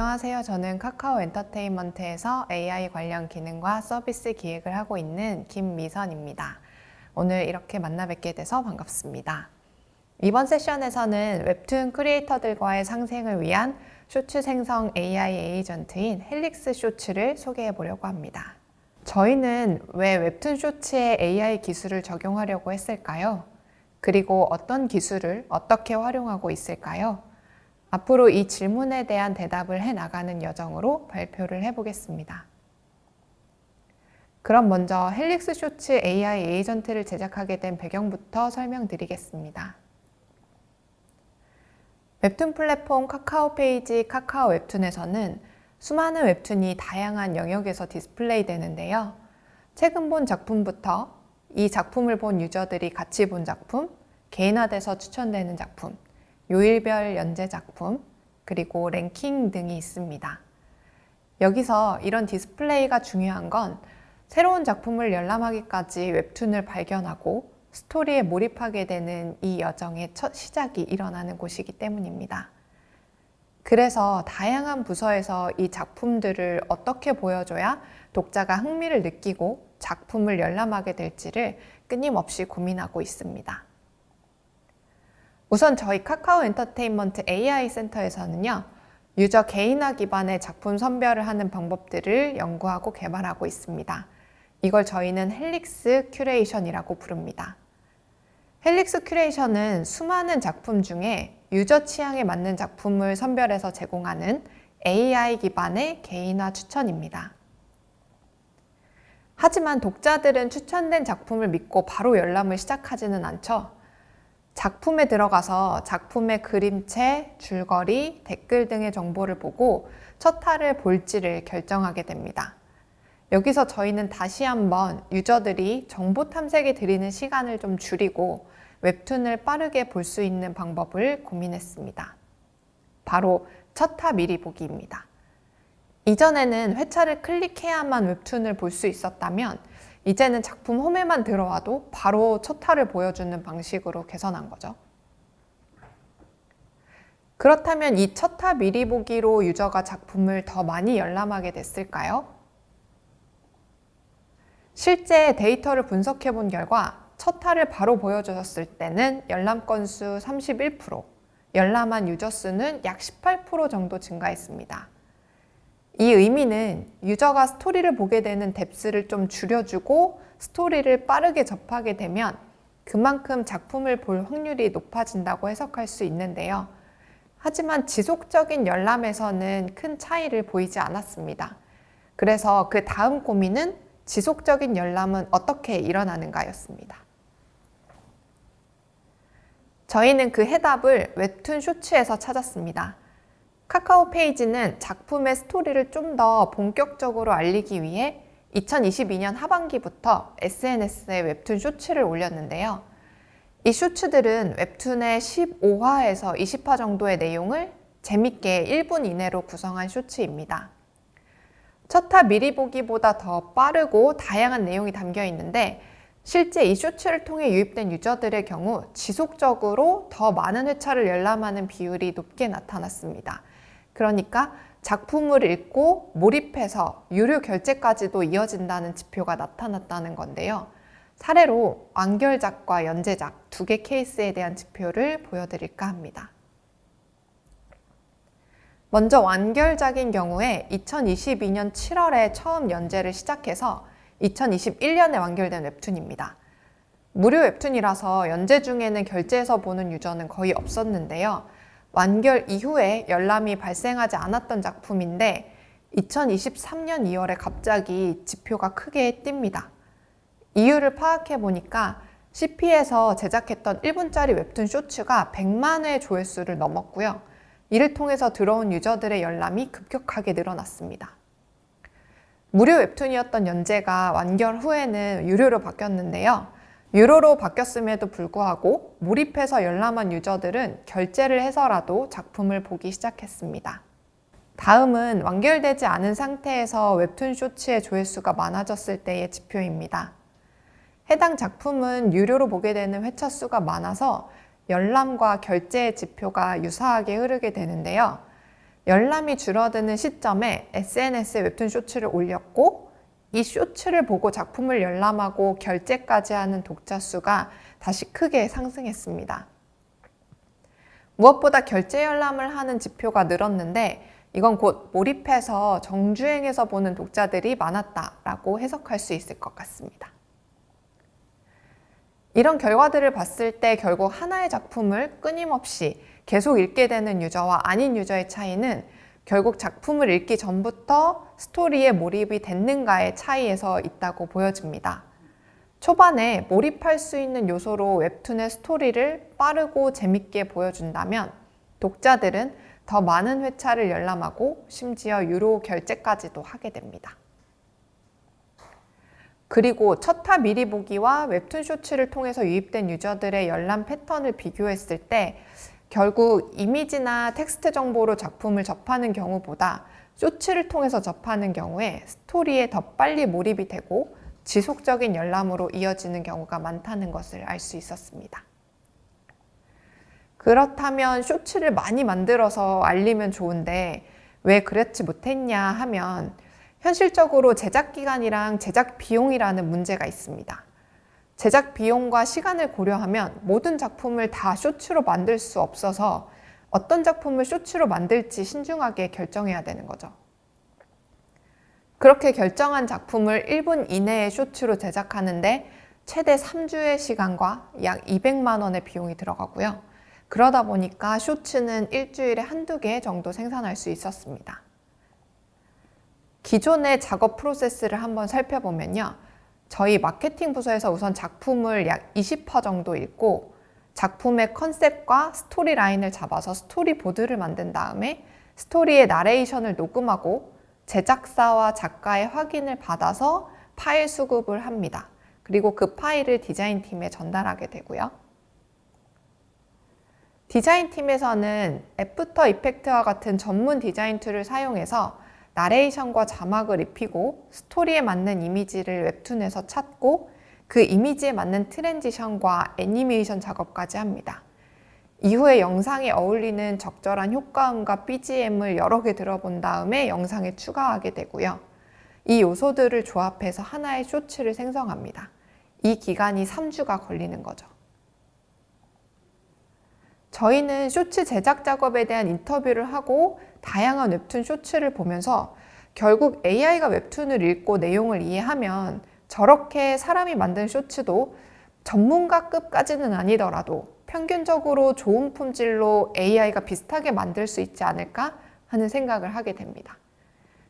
안녕하세요. 저는 카카오 엔터테인먼트에서 AI 관련 기능과 서비스 기획을 하고 있는 김미선입니다. 오늘 이렇게 만나 뵙게 돼서 반갑습니다. 이번 세션에서는 웹툰 크리에이터들과의 상생을 위한 쇼츠 생성 AI 에이전트인 헬릭스 쇼츠를 소개해 보려고 합니다. 저희는 왜 웹툰 쇼츠에 AI 기술을 적용하려고 했을까요? 그리고 어떤 기술을 어떻게 활용하고 있을까요? 앞으로 이 질문에 대한 대답을 해나가는 여정으로 발표를 해보겠습니다. 그럼 먼저 헬릭스 쇼츠 AI 에이전트를 제작하게 된 배경부터 설명드리겠습니다. 웹툰 플랫폼 카카오 페이지 카카오 웹툰에서는 수많은 웹툰이 다양한 영역에서 디스플레이 되는데요. 최근 본 작품부터 이 작품을 본 유저들이 같이 본 작품, 개인화돼서 추천되는 작품, 요일별 연재 작품, 그리고 랭킹 등이 있습니다. 여기서 이런 디스플레이가 중요한 건 새로운 작품을 열람하기까지 웹툰을 발견하고 스토리에 몰입하게 되는 이 여정의 첫 시작이 일어나는 곳이기 때문입니다. 그래서 다양한 부서에서 이 작품들을 어떻게 보여줘야 독자가 흥미를 느끼고 작품을 열람하게 될지를 끊임없이 고민하고 있습니다. 우선 저희 카카오 엔터테인먼트 AI 센터에서는요, 유저 개인화 기반의 작품 선별을 하는 방법들을 연구하고 개발하고 있습니다. 이걸 저희는 헬릭스 큐레이션이라고 부릅니다. 헬릭스 큐레이션은 수많은 작품 중에 유저 취향에 맞는 작품을 선별해서 제공하는 AI 기반의 개인화 추천입니다. 하지만 독자들은 추천된 작품을 믿고 바로 열람을 시작하지는 않죠. 작품에 들어가서 작품의 그림체, 줄거리, 댓글 등의 정보를 보고 첫 화를 볼지를 결정하게 됩니다. 여기서 저희는 다시 한번 유저들이 정보 탐색에 들이는 시간을 좀 줄이고 웹툰을 빠르게 볼 수 있는 방법을 고민했습니다. 바로 첫 화 미리 보기입니다. 이전에는 회차를 클릭해야만 웹툰을 볼 수 있었다면 이제는 작품 홈에만 들어와도 바로 첫 화를 보여주는 방식으로 개선한 거죠. 그렇다면 이 첫 화 미리 보기로 유저가 작품을 더 많이 열람하게 됐을까요? 실제 데이터를 분석해 본 결과 첫 화를 바로 보여주셨을 때는 열람 건수 31%, 열람한 유저 수는 약 18% 정도 증가했습니다. 이 의미는 유저가 스토리를 보게 되는 뎁스를 좀 줄여주고 스토리를 빠르게 접하게 되면 그만큼 작품을 볼 확률이 높아진다고 해석할 수 있는데요. 하지만 지속적인 열람에서는 큰 차이를 보이지 않았습니다. 그래서 그 다음 고민은 지속적인 열람은 어떻게 일어나는가였습니다. 저희는 그 해답을 웹툰 쇼츠에서 찾았습니다. 카카오 페이지는 작품의 스토리를 좀 더 본격적으로 알리기 위해 2022년 하반기부터 SNS에 웹툰 쇼츠를 올렸는데요. 이 쇼츠들은 웹툰의 15화에서 20화 정도의 내용을 재밌게 1분 이내로 구성한 쇼츠입니다. 첫 화 미리 보기보다 더 빠르고 다양한 내용이 담겨 있는데 실제 이 쇼츠를 통해 유입된 유저들의 경우 지속적으로 더 많은 회차를 열람하는 비율이 높게 나타났습니다. 그러니까 작품을 읽고 몰입해서 유료 결제까지도 이어진다는 지표가 나타났다는 건데요. 사례로 완결작과 연재작 두 개 케이스에 대한 지표를 보여드릴까 합니다. 먼저 완결작인 경우에 2022년 7월에 처음 연재를 시작해서 2021년에 완결된 웹툰입니다. 무료 웹툰이라서 연재 중에는 결제해서 보는 유저는 거의 없었는데요. 완결 이후에 열람이 발생하지 않았던 작품인데 2023년 2월에 갑자기 지표가 크게 뜁니다. 이유를 파악해 보니까 CP에서 제작했던 1분짜리 웹툰 쇼츠가 100만 회 조회수를 넘었고요. 이를 통해서 들어온 유저들의 열람이 급격하게 늘어났습니다. 무료 웹툰이었던 연재가 완결 후에는 유료로 바뀌었는데요. 유료로 바뀌었음에도 불구하고 몰입해서 열람한 유저들은 결제를 해서라도 작품을 보기 시작했습니다. 다음은 완결되지 않은 상태에서 웹툰 쇼츠의 조회수가 많아졌을 때의 지표입니다. 해당 작품은 유료로 보게 되는 회차 수가 많아서 열람과 결제의 지표가 유사하게 흐르게 되는데요. 열람이 줄어드는 시점에 SNS에 웹툰 쇼츠를 올렸고 이 쇼츠를 보고 작품을 열람하고 결제까지 하는 독자 수가 다시 크게 상승했습니다. 무엇보다 결제 열람을 하는 지표가 늘었는데 이건 곧 몰입해서 정주행해서 보는 독자들이 많았다라고 해석할 수 있을 것 같습니다. 이런 결과들을 봤을 때 결국 하나의 작품을 끊임없이 계속 읽게 되는 유저와 아닌 유저의 차이는 결국 작품을 읽기 전부터 스토리에 몰입이 됐는가의 차이에서 있다고 보여집니다. 초반에 몰입할 수 있는 요소로 웹툰의 스토리를 빠르고 재밌게 보여준다면 독자들은 더 많은 회차를 열람하고 심지어 유료 결제까지도 하게 됩니다. 그리고 첫화 미리 보기와 웹툰 쇼츠를 통해서 유입된 유저들의 열람 패턴을 비교했을 때 결국 이미지나 텍스트 정보로 작품을 접하는 경우보다 쇼츠를 통해서 접하는 경우에 스토리에 더 빨리 몰입이 되고 지속적인 열람으로 이어지는 경우가 많다는 것을 알 수 있었습니다. 그렇다면 쇼츠를 많이 만들어서 알리면 좋은데 왜 그렇지 못했냐 하면 현실적으로 제작 기간이랑 제작 비용이라는 문제가 있습니다. 제작 비용과 시간을 고려하면 모든 작품을 다 쇼츠로 만들 수 없어서 어떤 작품을 쇼츠로 만들지 신중하게 결정해야 되는 거죠. 그렇게 결정한 작품을 1분 이내에 쇼츠로 제작하는데 최대 3주의 시간과 약 200만 원의 비용이 들어가고요. 그러다 보니까 쇼츠는 일주일에 한두 개 정도 생산할 수 있었습니다. 기존의 작업 프로세스를 한번 살펴보면요. 저희 마케팅 부서에서 우선 작품을 약 20화 정도 읽고 작품의 컨셉과 스토리 라인을 잡아서 스토리보드를 만든 다음에 스토리의 나레이션을 녹음하고 제작사와 작가의 확인을 받아서 파일 수급을 합니다. 그리고 그 파일을 디자인팀에 전달하게 되고요. 디자인팀에서는 애프터 이펙트와 같은 전문 디자인 툴을 사용해서 나레이션과 자막을 입히고 스토리에 맞는 이미지를 웹툰에서 찾고 그 이미지에 맞는 트랜지션과 애니메이션 작업까지 합니다. 이후에 영상에 어울리는 적절한 효과음과 BGM을 여러 개 들어본 다음에 영상에 추가하게 되고요. 이 요소들을 조합해서 하나의 쇼츠를 생성합니다. 이 기간이 3주가 걸리는 거죠. 저희는 쇼츠 제작 작업에 대한 인터뷰를 하고 다양한 웹툰 쇼츠를 보면서 결국 AI가 웹툰을 읽고 내용을 이해하면 저렇게 사람이 만든 쇼츠도 전문가급까지는 아니더라도 평균적으로 좋은 품질로 AI가 비슷하게 만들 수 있지 않을까 하는 생각을 하게 됩니다.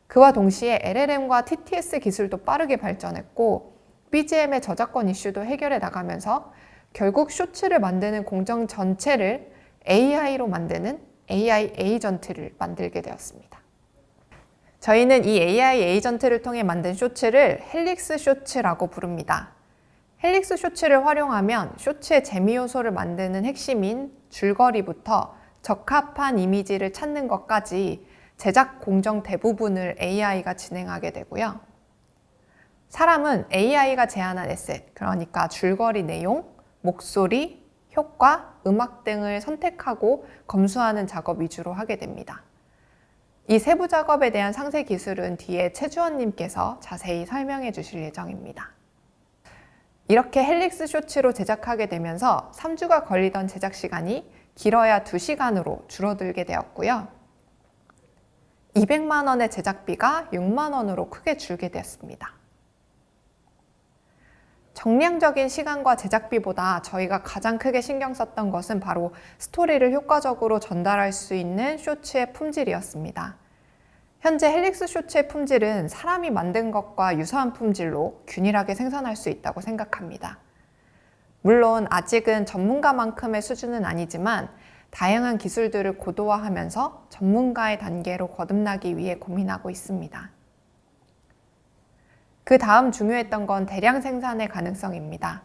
그와 동시에 LLM과 TTS 기술도 빠르게 발전했고 BGM의 저작권 이슈도 해결해 나가면서 결국 쇼츠를 만드는 공정 전체를 AI로 만드는 AI 에이전트를 만들게 되었습니다. 저희는 이 AI 에이전트를 통해 만든 쇼츠를 헬릭스 쇼츠라고 부릅니다. 헬릭스 쇼츠를 활용하면 쇼츠의 재미 요소를 만드는 핵심인 줄거리부터 적합한 이미지를 찾는 것까지 제작 공정 대부분을 AI가 진행하게 되고요. 사람은 AI가 제안한 에셋, 그러니까 줄거리 내용, 목소리, 효과, 음악 등을 선택하고 검수하는 작업 위주로 하게 됩니다. 이 세부 작업에 대한 상세 기술은 뒤에 최주원님께서 자세히 설명해 주실 예정입니다. 이렇게 헬릭스 쇼츠로 제작하게 되면서 3주가 걸리던 제작 시간이 길어야 2시간으로 줄어들게 되었고요. 200만 원의 제작비가 6만 원으로 크게 줄게 되었습니다. 정량적인 시간과 제작비보다 저희가 가장 크게 신경 썼던 것은 바로 스토리를 효과적으로 전달할 수 있는 쇼츠의 품질이었습니다. 현재 헬릭스 쇼츠의 품질은 사람이 만든 것과 유사한 품질로 균일하게 생산할 수 있다고 생각합니다. 물론 아직은 전문가만큼의 수준은 아니지만 다양한 기술들을 고도화하면서 전문가의 단계로 거듭나기 위해 고민하고 있습니다. 그 다음 중요했던 건 대량 생산의 가능성입니다.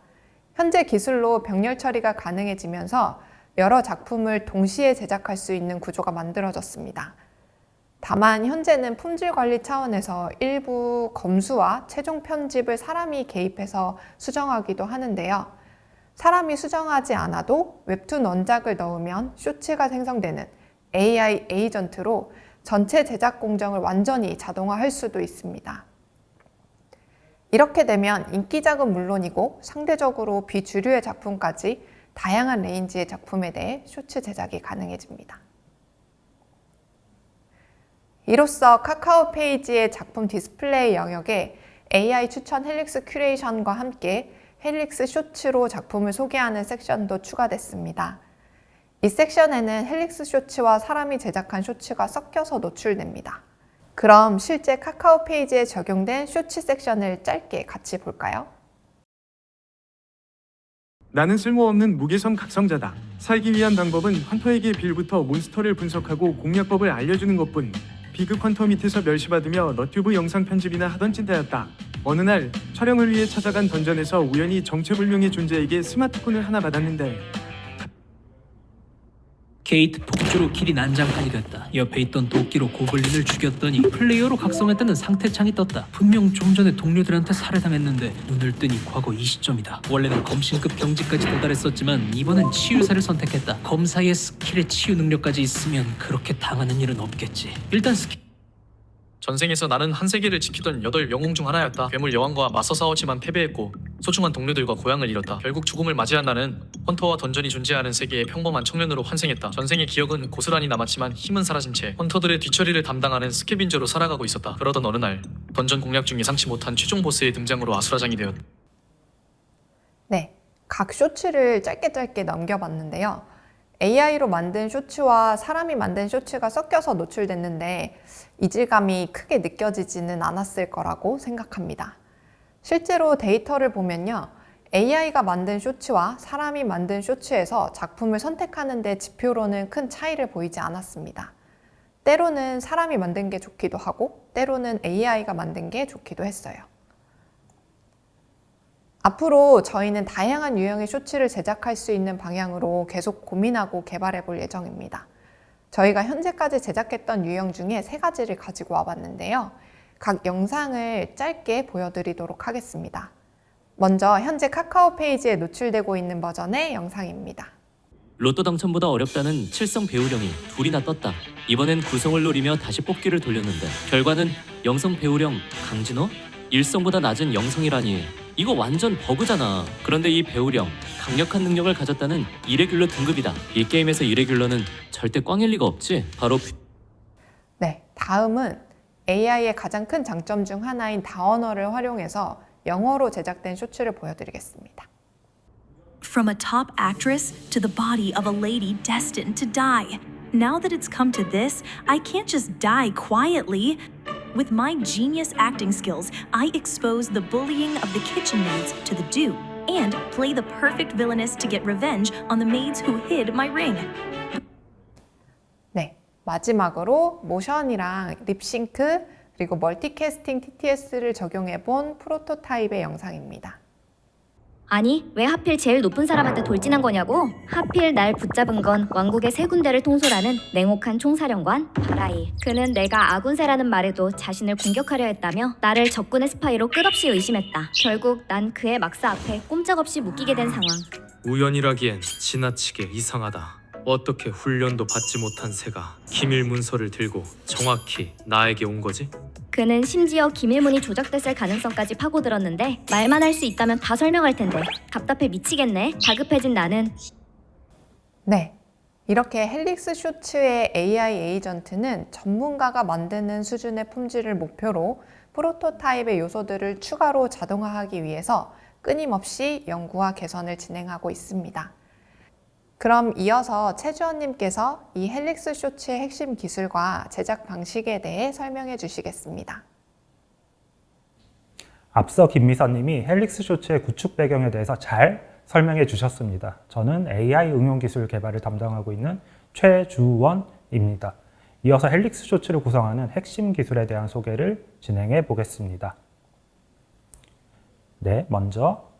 현재 기술로 병렬 처리가 가능해지면서 여러 작품을 동시에 제작할 수 있는 구조가 만들어졌습니다. 다만 현재는 품질 관리 차원에서 일부 검수와 최종 편집을 사람이 개입해서 수정하기도 하는데요. 사람이 수정하지 않아도 웹툰 원작을 넣으면 쇼츠가 생성되는 AI 에이전트로 전체 제작 공정을 완전히 자동화할 수도 있습니다. 이렇게 되면 인기작은 물론이고 상대적으로 비주류의 작품까지 다양한 레인지의 작품에 대해 쇼츠 제작이 가능해집니다. 이로써 카카오 페이지의 작품 디스플레이 영역에 AI 추천 헬릭스 큐레이션과 함께 헬릭스 쇼츠로 작품을 소개하는 섹션도 추가됐습니다. 이 섹션에는 헬릭스 쇼츠와 사람이 제작한 쇼츠가 섞여서 노출됩니다. 그럼 실제 카카오 페이지에 적용된 쇼츠 섹션을 짧게 같이 볼까요? 나는 쓸모없는 무게섬 각성자다. 살기 위한 방법은 헌터에게 빌부터 몬스터를 분석하고 공략법을 알려주는 것뿐. 비극 헌터 밑에서 멸시받으며 너튜브 영상 편집이나 하던 찐따였다. 어느 날 촬영을 위해 찾아간 던전에서 우연히 정체불명의 존재에게 스마트폰을 하나 받았는데 케이트 폭주로 길이 난장판이 됐다. 옆에 있던 도끼로 고블린을 죽였더니 플레이어로 각성했다는 상태창이 떴다. 분명 좀 전에 동료들한테 살해당했는데 눈을 뜨니 과거 이 시점이다. 원래는 검신급 경지까지 도달했었지만 이번엔 치유사를 선택했다. 검사의 스킬에 치유 능력까지 있으면 그렇게 당하는 일은 없겠지. 일단 스킬 전생에서 나는 한 세계를 지키던 8영웅 중 하나였다. 괴물 여왕과 맞서 싸웠지만 패배했고 소중한 동료들과 고향을 잃었다. 결국 죽음을 맞이한 나는 헌터와 던전이 존재하는 세계의 평범한 청년으로 환생했다. 전생의 기억은 고스란히 남았지만 힘은 사라진 채 헌터들의 뒤처리를 담당하는 스캐빈저로 살아가고 있었다. 그러던 어느 날 던전 공략 중 예상치 못한 최종 보스의 등장으로 아수라장이 되었다. 네, 각 쇼츠를 짧게 넘겨봤는데요. AI로 만든 쇼츠와 사람이 만든 쇼츠가 섞여서 노출됐는데 이질감이 크게 느껴지지는 않았을 거라고 생각합니다. 실제로 데이터를 보면요. AI가 만든 쇼츠와 사람이 만든 쇼츠에서 작품을 선택하는 데 지표로는 큰 차이를 보이지 않았습니다. 때로는 사람이 만든 게 좋기도 하고 때로는 AI가 만든 게 좋기도 했어요. 앞으로 저희는 다양한 유형의 쇼츠를 제작할 수 있는 방향으로 계속 고민하고 개발해 볼 예정입니다. 저희가 현재까지 제작했던 유형 중에 3가지를 가지고 와봤는데요. 각 영상을 짧게 보여드리도록 하겠습니다. 먼저 현재 카카오 페이지에 노출되고 있는 버전의 영상입니다. 로또 당첨보다 어렵다는 칠성 배우령이 둘이나 떴다. 이번엔 구성을 노리며 다시 뽑기를 돌렸는데 결과는 영성 배우령 강진호? 일성보다 낮은 영성이라니 이거 완전 버그잖아. 그런데 이 배우령 강력한 능력을 가졌다는 이레귤러 등급이다. 이 게임에서 이레귤러는 절대 꽝일 리가 없지. 바로 네, 다음은 AI의 가장 큰 장점 중 하나인 다언어를 활용해서 영어로 제작된 쇼츠를 보여드리겠습니다. From a top actress to the body of a lady destined to die. Now that it's come to this, I can't just die quietly. With my genius acting skills, I expose the bullying of the kitchen maids to the dupe and play the perfect villainess to get revenge on the maids who hid my ring. 네, 마지막으로 모션이랑 립싱크 그리고 멀티캐스팅 TTS를 적용해 본 프로토타입의 영상입니다. 아니, 왜 하필 제일 높은 사람한테 돌진한 거냐고? 하필 날 붙잡은 건 왕국의 3군데를 통솔하는 냉혹한 총사령관 바라이. 그는 내가 아군세라는 말에도 자신을 공격하려 했다며 나를 적군의 스파이로 끝없이 의심했다. 결국 난 그의 막사 앞에 꼼짝없이 묶이게 된 상황. 우연이라기엔 지나치게 이상하다. 어떻게 훈련도 받지 못한 새가 기밀 문서를 들고 정확히 나에게 온 거지? 그는 심지어 기밀문이 조작됐을 가능성까지 파고들었는데 말만 할 수 있다면 다 설명할 텐데 답답해 미치겠네. 다급해진 나는 네, 이렇게 헬릭스 쇼츠의 AI 에이전트는 전문가가 만드는 수준의 품질을 목표로 프로토타입의 요소들을 추가로 자동화하기 위해서 끊임없이 연구와 개선을 진행하고 있습니다. 그럼 이어서 최주원님께서 이 헬릭스 쇼츠의 핵심 기술과 제작 방식에 대해 설명해 주시겠습니다. 앞서 김미선님이 헬릭스 쇼츠의 구축 배경에 대해서 잘 설명해 주셨습니다. 저는 AI 응용 기술 개발을 담당하고 있는 최주원입니다. 이어서 헬릭스 쇼츠를 구성하는 핵심 기술에 대한 소개를 진행해 보겠습니다. 네, 먼저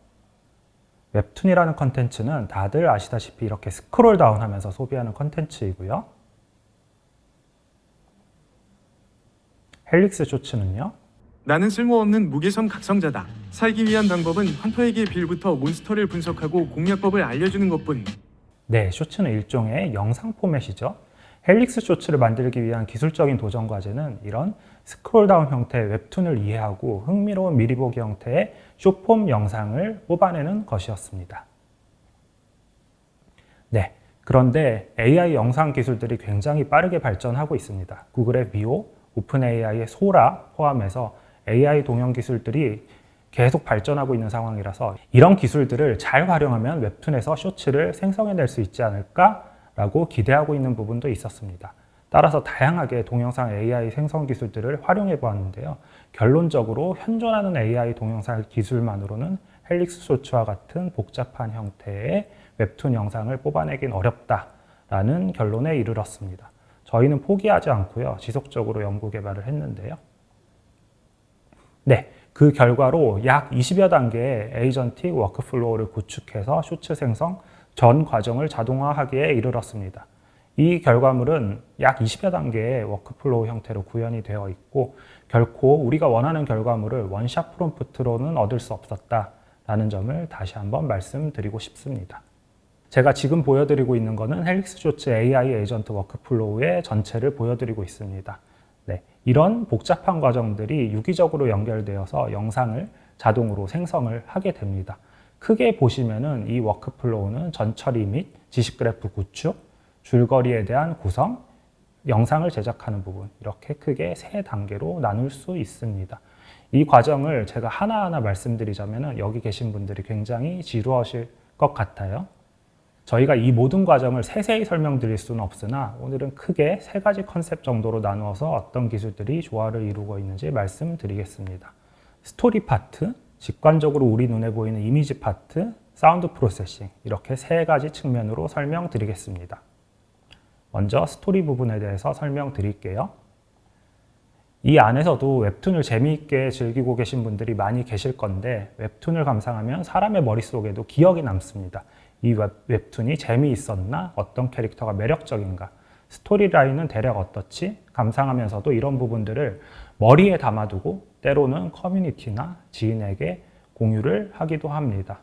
웹툰이라는 컨텐츠는 다들 아시다시피 이렇게 스크롤 다운하면서 소비하는 컨텐츠이고요. 헬릭스 쇼츠는요. 나는 쓸모없는 무게섬 각성자다. 살기 위한 방법은 헌터에게 빌부터 몬스터를 분석하고 공략법을 알려주는 것뿐. 네, 쇼츠는 일종의 영상 포맷이죠. 헬릭스 쇼츠를 만들기 위한 기술적인 도전 과제는 이런 스크롤다운 형태의 웹툰을 이해하고 흥미로운 미리보기 형태의 숏폼 영상을 뽑아내는 것이었습니다. 네, 그런데 AI 영상 기술들이 굉장히 빠르게 발전하고 있습니다. 구글의 비오, 오픈 AI의 소라 포함해서 AI 동영 기술들이 계속 발전하고 있는 상황이라서 이런 기술들을 잘 활용하면 웹툰에서 쇼츠를 생성해낼 수 있지 않을까라고 기대하고 있는 부분도 있었습니다. 따라서 다양하게 동영상 AI 생성 기술들을 활용해 보았는데요. 결론적으로 현존하는 AI 동영상 기술만으로는 헬릭스 쇼츠와 같은 복잡한 형태의 웹툰 영상을 뽑아내긴 어렵다라는 결론에 이르렀습니다. 저희는 포기하지 않고요. 지속적으로 연구 개발을 했는데요. 네, 그 결과로 약 20여 단계의 에이전틱 워크플로우를 구축해서 쇼츠 생성 전 과정을 자동화하기에 이르렀습니다. 이 결과물은 약 20여 단계의 워크플로우 형태로 구현이 되어 있고 결코 우리가 원하는 결과물을 원샷 프롬프트로는 얻을 수 없었다라는 점을 다시 한번 말씀드리고 싶습니다. 제가 지금 보여드리고 있는 것은 헬릭스 쇼츠 AI 에이전트 워크플로우의 전체를 보여드리고 있습니다. 네, 이런 복잡한 과정들이 유기적으로 연결되어서 영상을 자동으로 생성을 하게 됩니다. 크게 보시면은 이 워크플로우는 전처리 및 지식 그래프 구축, 줄거리에 대한 구성, 영상을 제작하는 부분 이렇게 크게 3단계로 나눌 수 있습니다. 이 과정을 제가 하나하나 말씀드리자면 여기 계신 분들이 굉장히 지루하실 것 같아요. 저희가 이 모든 과정을 세세히 설명드릴 수는 없으나 오늘은 크게 3가지 컨셉 정도로 나누어서 어떤 기술들이 조화를 이루고 있는지 말씀드리겠습니다. 스토리 파트, 직관적으로 우리 눈에 보이는 이미지 파트, 사운드 프로세싱 이렇게 3가지 측면으로 설명드리겠습니다. 먼저 스토리 부분에 대해서 설명드릴게요. 이 안에서도 웹툰을 재미있게 즐기고 계신 분들이 많이 계실 건데 웹툰을 감상하면 사람의 머릿속에도 기억이 남습니다. 이 웹툰이 재미있었나? 어떤 캐릭터가 매력적인가? 스토리라인은 대략 어떻지? 감상하면서도 이런 부분들을 머리에 담아두고 때로는 커뮤니티나 지인에게 공유를 하기도 합니다.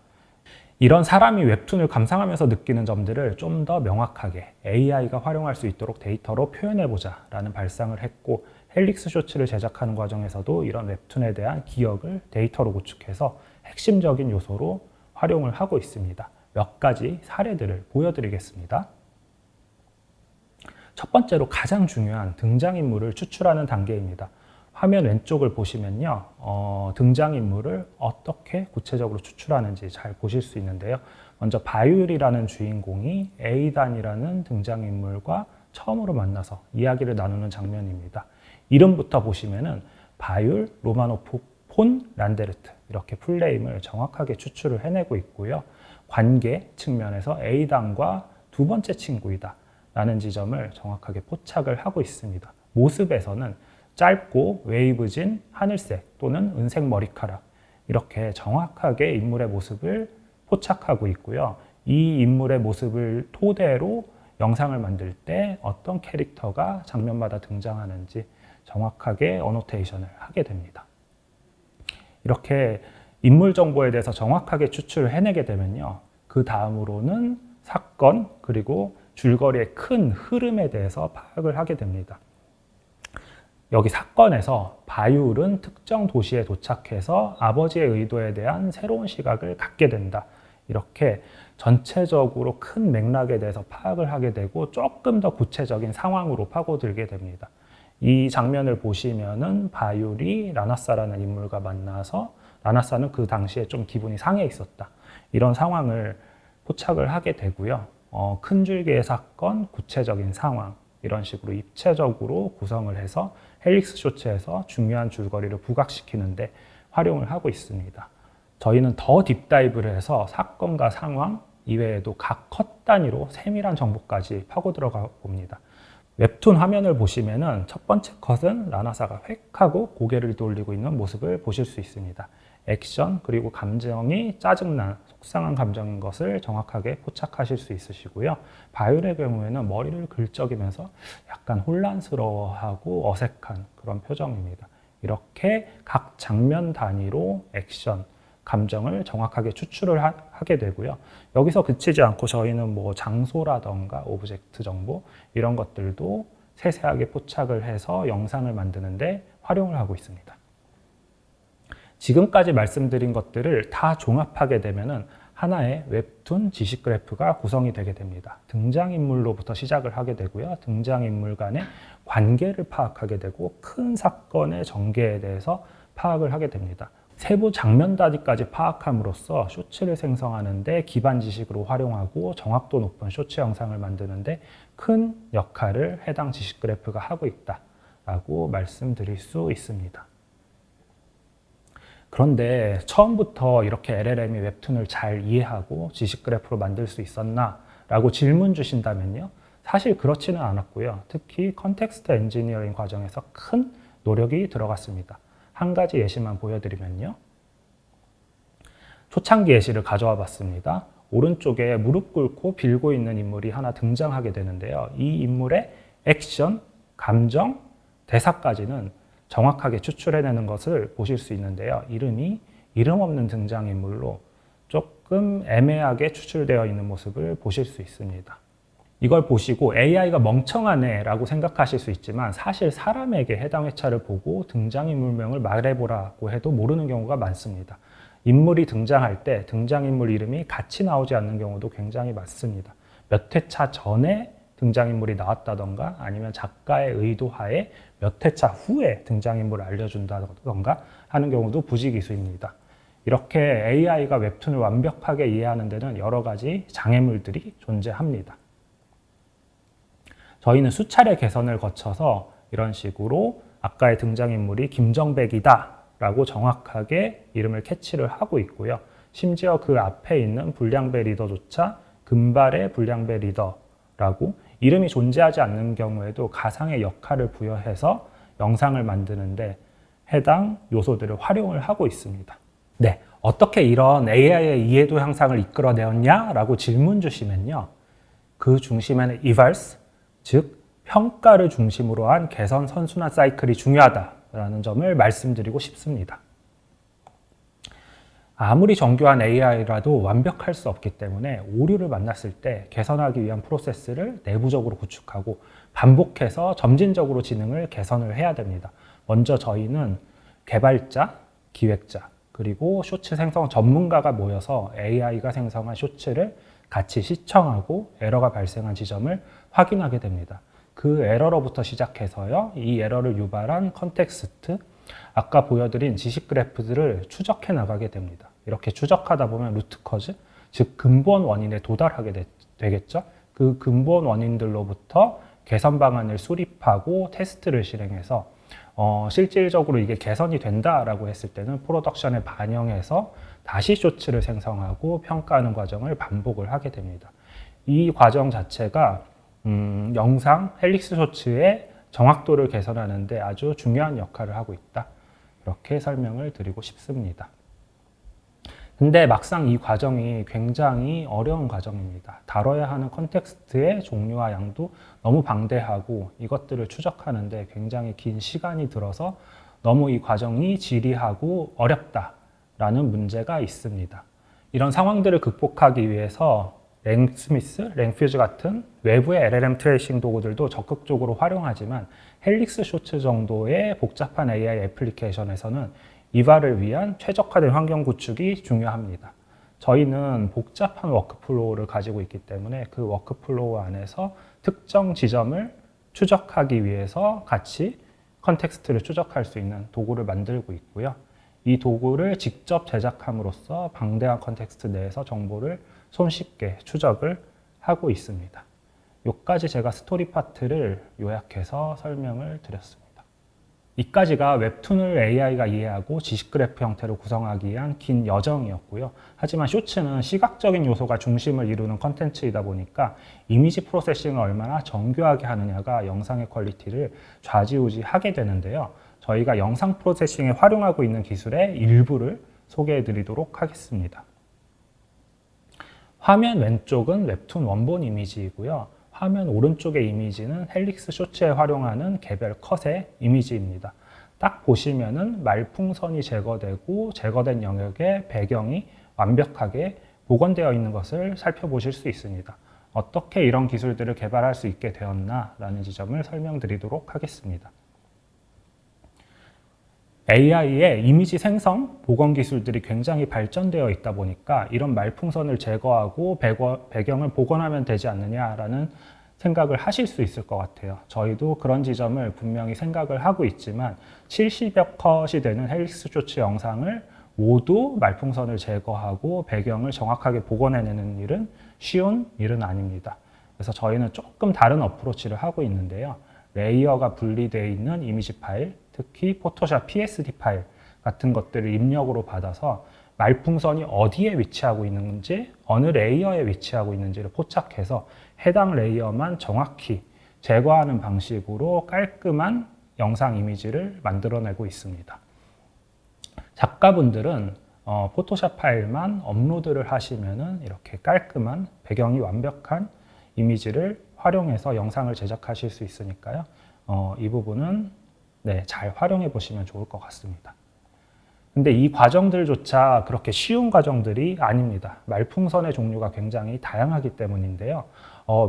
이런 사람이 웹툰을 감상하면서 느끼는 점들을 좀 더 명확하게 AI가 활용할 수 있도록 데이터로 표현해보자 라는 발상을 했고 헬릭스 쇼츠를 제작하는 과정에서도 이런 웹툰에 대한 기억을 데이터로 구축해서 핵심적인 요소로 활용을 하고 있습니다. 몇 가지 사례들을 보여드리겠습니다. 첫 번째로 가장 중요한 등장인물을 추출하는 단계입니다. 화면 왼쪽을 보시면요, 등장인물을 어떻게 구체적으로 추출하는지 잘 보실 수 있는데요. 먼저 바율이라는 주인공이 에이단이라는 등장인물과 처음으로 만나서 이야기를 나누는 장면입니다. 이름부터 보시면은 바율, 로마노프, 폰, 란데르트 이렇게 풀네임을 정확하게 추출을 해내고 있고요. 관계 측면에서 에이단과 두 번째 친구이다 라는 지점을 정확하게 포착을 하고 있습니다. 모습에서는 짧고 웨이브진 하늘색 또는 은색 머리카락 이렇게 정확하게 인물의 모습을 포착하고 있고요. 이 인물의 모습을 토대로 영상을 만들 때 어떤 캐릭터가 장면마다 등장하는지 정확하게 어노테이션을 하게 됩니다. 이렇게 인물 정보에 대해서 정확하게 추출을 해내게 되면요. 그 다음으로는 사건 그리고 줄거리의 큰 흐름에 대해서 파악을 하게 됩니다. 여기 사건에서 바율은 특정 도시에 도착해서 아버지의 의도에 대한 새로운 시각을 갖게 된다. 이렇게 전체적으로 큰 맥락에 대해서 파악을 하게 되고 조금 더 구체적인 상황으로 파고들게 됩니다. 이 장면을 보시면은 바율이 라나사라는 인물과 만나서 라나사는 그 당시에 좀 기분이 상해 있었다. 이런 상황을 포착을 하게 되고요. 큰 줄기의 사건, 구체적인 상황 이런 식으로 입체적으로 구성을 해서 헬릭스 쇼츠에서 중요한 줄거리를 부각시키는데 활용을 하고 있습니다. 저희는 더 딥다이브를 해서 사건과 상황 이외에도 각 컷 단위로 세밀한 정보까지 파고 들어가 봅니다. 웹툰 화면을 보시면은 첫 번째 컷은 라나사가 획 하고 고개를 돌리고 있는 모습을 보실 수 있습니다. 액션 그리고 감정이 짜증난 속상한 감정인 것을 정확하게 포착하실 수 있으시고요. 바율의 경우에는 머리를 긁적이면서 약간 혼란스러워하고 어색한 그런 표정입니다. 이렇게 각 장면 단위로 액션 감정을 정확하게 추출을 하게 되고요. 여기서 그치지 않고 저희는 뭐 장소라던가 오브젝트 정보 이런 것들도 세세하게 포착을 해서 영상을 만드는데 활용을 하고 있습니다. 지금까지 말씀드린 것들을 다 종합하게 되면은 하나의 웹툰 지식 그래프가 구성이 되게 됩니다. 등장인물로부터 시작을 하게 되고요. 등장인물 간의 관계를 파악하게 되고 큰 사건의 전개에 대해서 파악을 하게 됩니다. 세부 장면 단위까지 파악함으로써 쇼츠를 생성하는데 기반 지식으로 활용하고 정확도 높은 쇼츠 영상을 만드는데 큰 역할을 해당 지식 그래프가 하고 있다라고 말씀드릴 수 있습니다. 그런데 처음부터 이렇게 LLM이 웹툰을 잘 이해하고 지식 그래프로 만들 수 있었나? 라고 질문 주신다면요. 사실 그렇지는 않았고요. 특히 컨텍스트 엔지니어링 과정에서 큰 노력이 들어갔습니다. 한 가지 예시만 보여드리면요. 초창기 예시를 가져와 봤습니다. 오른쪽에 무릎 꿇고 빌고 있는 인물이 하나 등장하게 되는데요. 이 인물의 액션, 감정, 대사까지는 정확하게 추출해내는 것을 보실 수 있는데요. 이름이 이름 없는 등장인물로 조금 애매하게 추출되어 있는 모습을 보실 수 있습니다. 이걸 보시고 AI가 멍청하네 라고 생각하실 수 있지만 사실 사람에게 해당 회차를 보고 등장인물명을 말해보라고 해도 모르는 경우가 많습니다. 인물이 등장할 때 등장인물 이름이 같이 나오지 않는 경우도 굉장히 많습니다. 몇 회차 전에 등장인물이 나왔다던가 아니면 작가의 의도하에 몇 회차 후에 등장인물을 알려준다던가 하는 경우도 부지기수입니다. 이렇게 AI가 웹툰을 완벽하게 이해하는 데는 여러 가지 장애물들이 존재합니다. 저희는 수차례 개선을 거쳐서 이런 식으로 아까의 등장인물이 김정백이다 라고 정확하게 이름을 캐치를 하고 있고요. 심지어 그 앞에 있는 불량배 리더조차 금발의 불량배 리더라고 이름이 존재하지 않는 경우에도 가상의 역할을 부여해서 영상을 만드는데 해당 요소들을 활용을 하고 있습니다. 네, 어떻게 이런 AI의 이해도 향상을 이끌어내었냐라고 질문 주시면요. 그 중심에는 eVALS, 즉 평가를 중심으로 한 개선 선순환 사이클이 중요하다라는 점을 말씀드리고 싶습니다. 아무리 정교한 AI라도 완벽할 수 없기 때문에 오류를 만났을 때 개선하기 위한 프로세스를 내부적으로 구축하고 반복해서 점진적으로 지능을 개선을 해야 됩니다. 먼저 저희는 개발자, 기획자, 그리고 쇼츠 생성 전문가가 모여서 AI가 생성한 쇼츠를 같이 시청하고 에러가 발생한 지점을 확인하게 됩니다. 그 에러로부터 시작해서요, 이 에러를 유발한 컨텍스트, 아까 보여드린 지식 그래프들을 추적해 나가게 됩니다. 이렇게 추적하다 보면 루트 커즈, 즉 근본 원인에 도달하게 되겠죠. 그 근본 원인들로부터 개선 방안을 수립하고 테스트를 실행해서 실질적으로 이게 개선이 된다라고 했을 때는 프로덕션에 반영해서 다시 쇼츠를 생성하고 평가하는 과정을 반복을 하게 됩니다. 이 과정 자체가 영상 헬릭스 쇼츠의 정확도를 개선하는 데 아주 중요한 역할을 하고 있다. 이렇게 설명을 드리고 싶습니다. 근데 막상 이 과정이 굉장히 어려운 과정입니다. 다뤄야 하는 컨텍스트의 종류와 양도 너무 방대하고 이것들을 추적하는데 굉장히 긴 시간이 들어서 너무 이 과정이 지리하고 어렵다라는 문제가 있습니다. 이런 상황들을 극복하기 위해서 랭스미스, 랭퓨즈 같은 외부의 LLM 트레이싱 도구들도 적극적으로 활용하지만 헬릭스 쇼츠 정도의 복잡한 AI 애플리케이션에서는 이발을 위한 최적화된 환경 구축이 중요합니다. 저희는 복잡한 워크플로우를 가지고 있기 때문에 그 워크플로우 안에서 특정 지점을 추적하기 위해서 같이 컨텍스트를 추적할 수 있는 도구를 만들고 있고요. 이 도구를 직접 제작함으로써 방대한 컨텍스트 내에서 정보를 손쉽게 추적을 하고 있습니다. 여기까지 제가 스토리 파트를 요약해서 설명을 드렸습니다. 이까지가 웹툰을 AI가 이해하고 지식 그래프 형태로 구성하기 위한 긴 여정이었고요. 하지만 쇼츠는 시각적인 요소가 중심을 이루는 컨텐츠이다 보니까 이미지 프로세싱을 얼마나 정교하게 하느냐가 영상의 퀄리티를 좌지우지하게 되는데요. 저희가 영상 프로세싱에 활용하고 있는 기술의 일부를 소개해 드리도록 하겠습니다. 화면 왼쪽은 웹툰 원본 이미지이고요. 화면 오른쪽의 이미지는 헬릭스 쇼츠에 활용하는 개별 컷의 이미지입니다. 딱 보시면은 말풍선이 제거되고 제거된 영역에 배경이 완벽하게 복원되어 있는 것을 살펴보실 수 있습니다. 어떻게 이런 기술들을 개발할 수 있게 되었나라는 지점을 설명드리도록 하겠습니다. AI의 이미지 생성, 복원 기술들이 굉장히 발전되어 있다 보니까 이런 말풍선을 제거하고 배경을 복원하면 되지 않느냐라는 생각을 하실 수 있을 것 같아요. 저희도 그런 지점을 분명히 생각을 하고 있지만 70여 컷이 되는 헬릭스 쇼츠 영상을 모두 말풍선을 제거하고 배경을 정확하게 복원해내는 일은 쉬운 일은 아닙니다. 그래서 저희는 조금 다른 어프로치를 하고 있는데요. 레이어가 분리되어 있는 이미지 파일, 특히 포토샵 PSD 파일 같은 것들을 입력으로 받아서 말풍선이 어디에 위치하고 있는지, 어느 레이어에 위치하고 있는지를 포착해서 해당 레이어만 정확히 제거하는 방식으로 깔끔한 영상 이미지를 만들어내고 있습니다. 작가분들은 포토샵 파일만 업로드를 하시면은 이렇게 깔끔한 배경이 완벽한 이미지를 활용해서 영상을 제작하실 수 있으니까요. 이 부분은 잘 활용해 보시면 좋을 것 같습니다. 근데 이 과정들조차 그렇게 쉬운 과정들이 아닙니다. 말풍선의 종류가 굉장히 다양하기 때문인데요.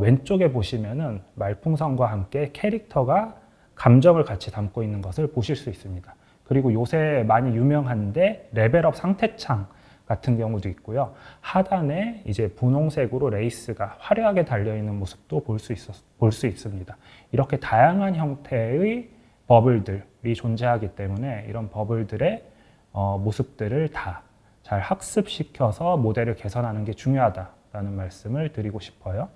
왼쪽에 보시면은 말풍선과 함께 캐릭터가 감정을 같이 담고 있는 것을 보실 수 있습니다. 그리고 요새 많이 유명한데 레벨업 상태창 같은 경우도 있고요. 하단에 이제 분홍색으로 레이스가 화려하게 달려있는 모습도 볼 수 있습니다. 이렇게 다양한 형태의 버블들이 존재하기 때문에 이런 버블들의 모습들을 다 잘 학습시켜서 모델을 개선하는 게 중요하다라는 말씀을 드리고 싶어요.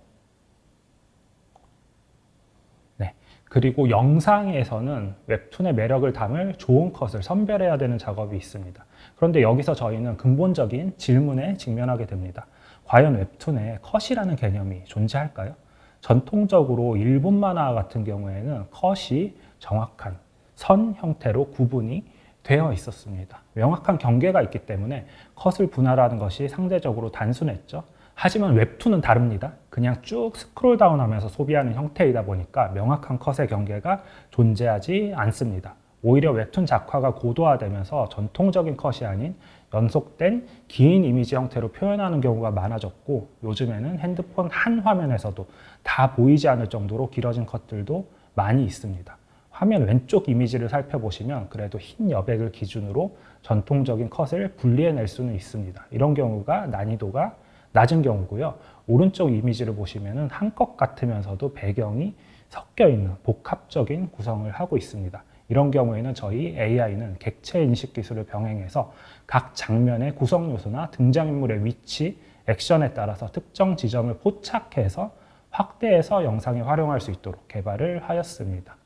그리고 영상에서는 웹툰의 매력을 담을 좋은 컷을 선별해야 되는 작업이 있습니다. 그런데 여기서 저희는 근본적인 질문에 직면하게 됩니다. 과연 웹툰에 컷이라는 개념이 존재할까요? 전통적으로 일본 만화 같은 경우에는 컷이 정확한 선 형태로 구분이 되어 있었습니다. 명확한 경계가 있기 때문에 컷을 분할하는 것이 상대적으로 단순했죠. 하지만 웹툰은 다릅니다. 그냥 쭉 스크롤 다운하면서 소비하는 형태이다 보니까 명확한 컷의 경계가 존재하지 않습니다. 오히려 웹툰 작화가 고도화되면서 전통적인 컷이 아닌 연속된 긴 이미지 형태로 표현하는 경우가 많아졌고, 요즘에는 핸드폰 한 화면에서도 다 보이지 않을 정도로 길어진 컷들도 많이 있습니다. 화면 왼쪽 이미지를 살펴보시면 그래도 흰 여백을 기준으로 전통적인 컷을 분리해낼 수는 있습니다. 이런 경우가 난이도가 낮은 경우고요. 오른쪽 이미지를 보시면 한 컷 같으면서도 배경이 섞여 있는 복합적인 구성을 하고 있습니다. 이런 경우에는 저희 AI는 객체 인식 기술을 병행해서 각 장면의 구성 요소나 등장인물의 위치, 액션에 따라서 특정 지점을 포착해서 확대해서 영상에 활용할 수 있도록 개발을 하였습니다.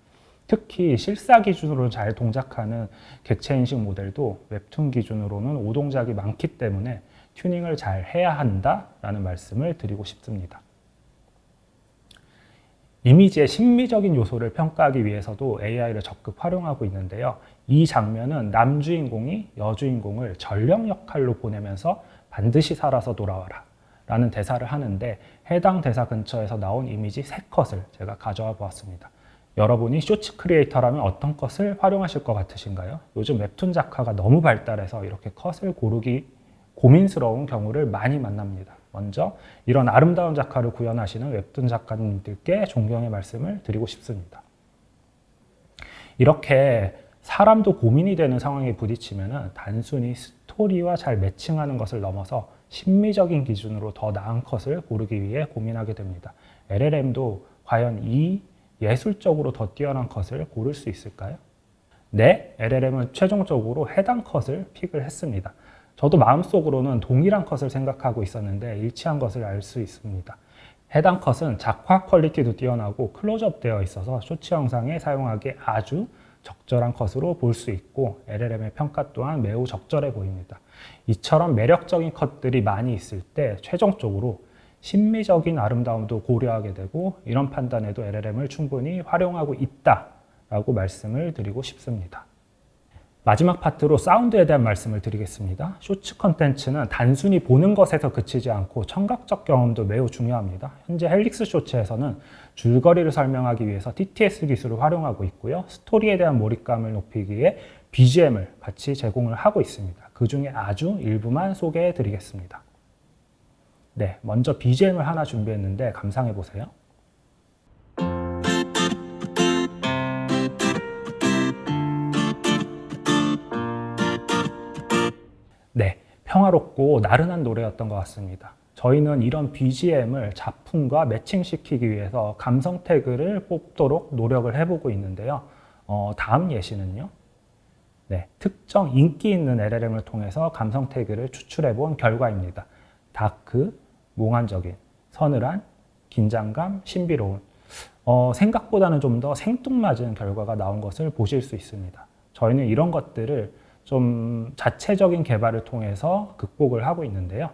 특히 실사 기준으로 잘 동작하는 객체 인식 모델도 웹툰 기준으로는 오동작이 많기 때문에 튜닝을 잘 해야 한다라는 말씀을 드리고 싶습니다. 이미지의 심미적인 요소를 평가하기 위해서도 AI를 적극 활용하고 있는데요. 이 장면은 남주인공이 여주인공을 전령 역할로 보내면서 반드시 살아서 돌아와라 라는 대사를 하는데, 해당 대사 근처에서 나온 이미지 3컷을 제가 가져와 보았습니다. 여러분이 쇼츠 크리에이터라면 어떤 컷을 활용하실 것 같으신가요? 요즘 웹툰 작화가 너무 발달해서 이렇게 컷을 고르기 고민스러운 경우를 많이 만납니다. 먼저 이런 아름다운 작화를 구현하시는 웹툰 작가님들께 존경의 말씀을 드리고 싶습니다. 이렇게 사람도 고민이 되는 상황에 부딪히면 단순히 스토리와 잘 매칭하는 것을 넘어서 심미적인 기준으로 더 나은 컷을 고르기 위해 고민하게 됩니다. LLM도 과연 이 예술적으로 더 뛰어난 컷을 고를 수 있을까요? 네, LLM은 최종적으로 해당 컷을 픽을 했습니다. 저도 마음속으로는 동일한 컷을 생각하고 있었는데 일치한 것을 알 수 있습니다. 해당 컷은 작화 퀄리티도 뛰어나고 클로즈업 되어 있어서 쇼츠 영상에 사용하기에 아주 적절한 컷으로 볼 수 있고, LLM의 평가 또한 매우 적절해 보입니다. 이처럼 매력적인 컷들이 많이 있을 때 최종적으로 심미적인 아름다움도 고려하게 되고, 이런 판단에도 LLM을 충분히 활용하고 있다라고 말씀을 드리고 싶습니다. 마지막 파트로 사운드에 대한 말씀을 드리겠습니다. 쇼츠 컨텐츠는 단순히 보는 것에서 그치지 않고 청각적 경험도 매우 중요합니다. 현재 헬릭스 쇼츠에서는 줄거리를 설명하기 위해서 TTS 기술을 활용하고 있고요. 스토리에 대한 몰입감을 높이기 위해 BGM을 같이 제공을 하고 있습니다. 그 중에 아주 일부만 소개해 드리겠습니다. 네, 먼저 BGM을 하나 준비했는데 감상해 보세요. 네, 평화롭고 나른한 노래였던 것 같습니다. 저희는 이런 BGM을 작품과 매칭시키기 위해서 감성 태그를 뽑도록 노력을 해보고 있는데요. 다음 예시는요. 네, 특정 인기 있는 LLM을 통해서 감성 태그를 추출해 본 결과입니다. 다크, 몽환적인, 서늘한, 긴장감, 신비로운. 생각보다는 좀 더 생뚱맞은 결과가 나온 것을 보실 수 있습니다. 저희는 이런 것들을 좀 자체적인 개발을 통해서 극복을 하고 있는데요.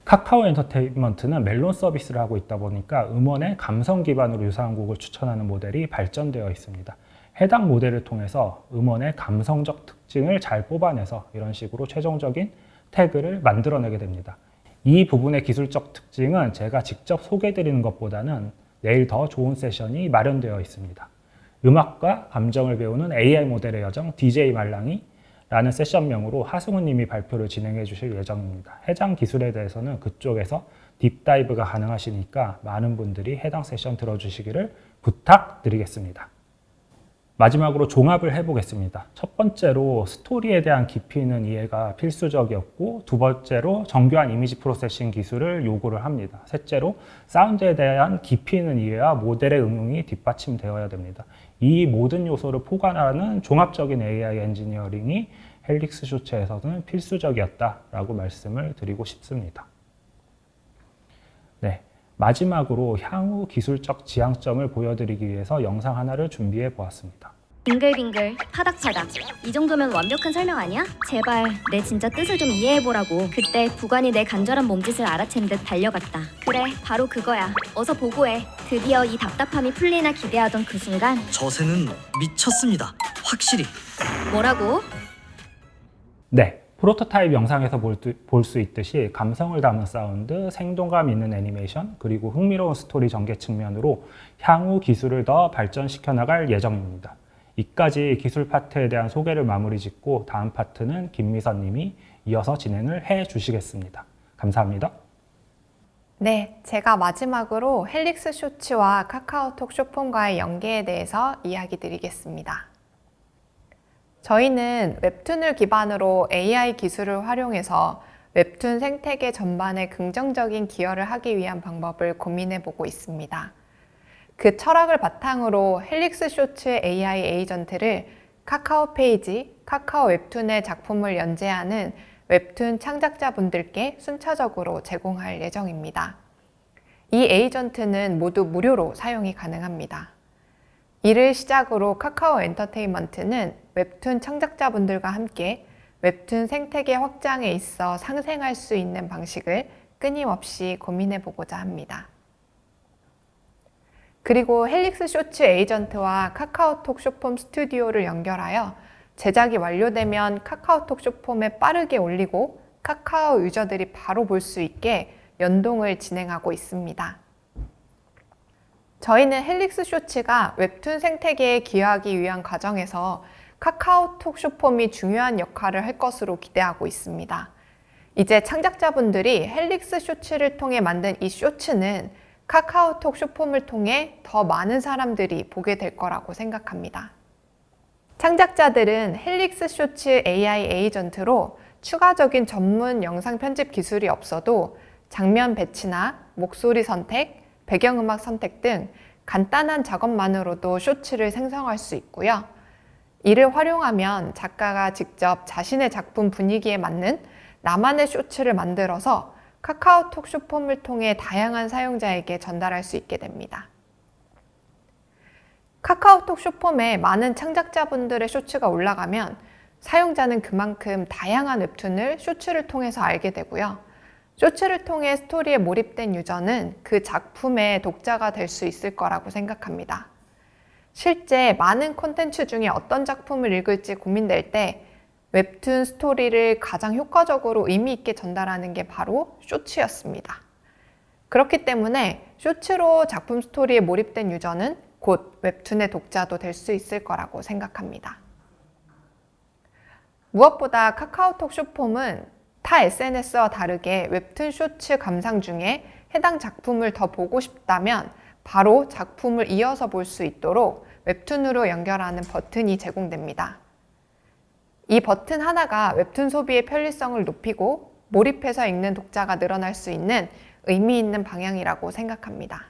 카카오 엔터테인먼트는 멜론 서비스를 하고 있다 보니까 음원의 감성 기반으로 유사한 곡을 추천하는 모델이 발전되어 있습니다. 해당 모델을 통해서 음원의 감성적 특징을 잘 뽑아내서 이런 식으로 최종적인 태그를 만들어내게 됩니다. 이 부분의 기술적 특징은 제가 직접 소개해드리는 것보다는 내일 더 좋은 세션이 마련되어 있습니다. 음악과 감정을 배우는 AI 모델의 여정 DJ 말랑이 라는 세션명으로 하승훈 님이 발표를 진행해 주실 예정입니다. 해당 기술에 대해서는 그쪽에서 딥다이브가 가능하시니까 많은 분들이 해당 세션 들어주시기를 부탁드리겠습니다. 마지막으로 종합을 해보겠습니다. 첫 번째로 스토리에 대한 깊이 있는 이해가 필수적이었고, 두 번째로 정교한 이미지 프로세싱 기술을 요구를 합니다. 셋째로 사운드에 대한 깊이 있는 이해와 모델의 응용이 뒷받침되어야 됩니다. 이 모든 요소를 포괄하는 종합적인 AI 엔지니어링이 헬릭스 쇼츠에서는 필수적이었다라고 말씀을 드리고 싶습니다. 네, 마지막으로 향후 기술적 지향점을 보여드리기 위해서 영상 하나를 준비해 보았습니다. 빙글빙글 파닥파닥 이 정도면 완벽한 설명 아니야? 제발 내 진짜 뜻을 좀 이해해보라고. 그때 부관이 내 간절한 몸짓을 알아챈 듯 달려갔다. 그래 바로 그거야. 어서 보고해. 드디어 이 답답함이 풀리나 기대하던 그 순간 저 새는 미쳤습니다. 확실히. 뭐라고? 네, 프로토타입 영상에서 볼 수 있듯이 감성을 담은 사운드, 생동감 있는 애니메이션, 그리고 흥미로운 스토리 전개 측면으로 향후 기술을 더 발전시켜 나갈 예정입니다. 이까지 기술 파트에 대한 소개를 마무리 짓고 다음 파트는 김미선 님이 이어서 진행을 해 주시겠습니다. 감사합니다. 네, 제가 마지막으로 헬릭스 쇼츠와 카카오톡 쇼폼과의 연계에 대해서 이야기 드리겠습니다. 저희는 웹툰을 기반으로 AI 기술을 활용해서 웹툰 생태계 전반에 긍정적인 기여를 하기 위한 방법을 고민해 보고 있습니다. 그 철학을 바탕으로 헬릭스 쇼츠의 AI 에이전트를 카카오 페이지, 카카오 웹툰의 작품을 연재하는 웹툰 창작자분들께 순차적으로 제공할 예정입니다. 이 에이전트는 모두 무료로 사용이 가능합니다. 이를 시작으로 카카오 엔터테인먼트는 웹툰 창작자분들과 함께 웹툰 생태계 확장에 있어 상생할 수 있는 방식을 끊임없이 고민해 보고자 합니다. 그리고 헬릭스 쇼츠 에이전트와 카카오톡 쇼폼 스튜디오를 연결하여 제작이 완료되면 카카오톡 쇼폼에 빠르게 올리고 카카오 유저들이 바로 볼 수 있게 연동을 진행하고 있습니다. 저희는 헬릭스 쇼츠가 웹툰 생태계에 기여하기 위한 과정에서 카카오톡 쇼폼이 중요한 역할을 할 것으로 기대하고 있습니다. 이제 창작자분들이 헬릭스 쇼츠를 통해 만든 이 쇼츠는 카카오톡 쇼폼을 통해 더 많은 사람들이 보게 될 거라고 생각합니다. 창작자들은 헬릭스 쇼츠 AI 에이전트로 추가적인 전문 영상 편집 기술이 없어도 장면 배치나 목소리 선택, 배경음악 선택 등 간단한 작업만으로도 쇼츠를 생성할 수 있고요. 이를 활용하면 작가가 직접 자신의 작품 분위기에 맞는 나만의 쇼츠를 만들어서 카카오톡 쇼폼을 통해 다양한 사용자에게 전달할 수 있게 됩니다. 카카오톡 쇼폼에 많은 창작자분들의 쇼츠가 올라가면 사용자는 그만큼 다양한 웹툰을 쇼츠를 통해서 알게 되고요. 쇼츠를 통해 스토리에 몰입된 유저는 그 작품의 독자가 될 수 있을 거라고 생각합니다. 실제 많은 콘텐츠 중에 어떤 작품을 읽을지 고민될 때 웹툰 스토리를 가장 효과적으로 의미 있게 전달하는 게 바로 쇼츠였습니다. 그렇기 때문에 쇼츠로 작품 스토리에 몰입된 유저는 곧 웹툰의 독자도 될 수 있을 거라고 생각합니다. 무엇보다 카카오톡 숏폼은 타 SNS와 다르게 웹툰 쇼츠 감상 중에 해당 작품을 더 보고 싶다면 바로 작품을 이어서 볼 수 있도록 웹툰으로 연결하는 버튼이 제공됩니다. 이 버튼 하나가 웹툰 소비의 편리성을 높이고 몰입해서 읽는 독자가 늘어날 수 있는 의미 있는 방향이라고 생각합니다.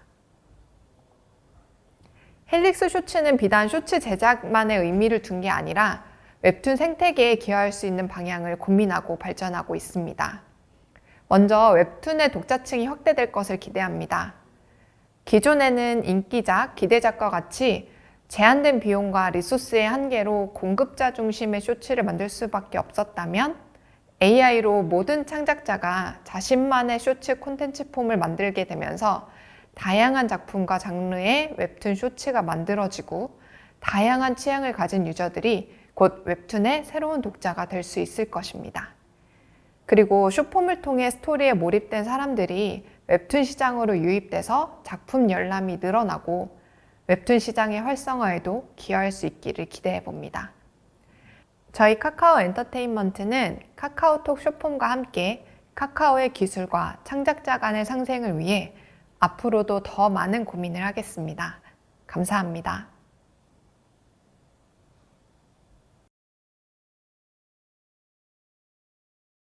헬릭스 쇼츠는 비단 쇼츠 제작만의 의미를 둔 게 아니라 웹툰 생태계에 기여할 수 있는 방향을 고민하고 발전하고 있습니다. 먼저 웹툰의 독자층이 확대될 것을 기대합니다. 기존에는 인기작, 기대작과 같이 제한된 비용과 리소스의 한계로 공급자 중심의 쇼츠를 만들 수밖에 없었다면 AI로 모든 창작자가 자신만의 쇼츠 콘텐츠 폼을 만들게 되면서 다양한 작품과 장르의 웹툰 쇼츠가 만들어지고 다양한 취향을 가진 유저들이 곧 웹툰의 새로운 독자가 될 수 있을 것입니다. 그리고 숏폼을 통해 스토리에 몰입된 사람들이 웹툰 시장으로 유입돼서 작품 열람이 늘어나고 웹툰 시장의 활성화에도 기여할 수 있기를 기대해 봅니다. 저희 카카오 엔터테인먼트는 카카오톡 숏폼과 함께 카카오의 기술과 창작자 간의 상생을 위해 앞으로도 더 많은 고민을 하겠습니다. 감사합니다.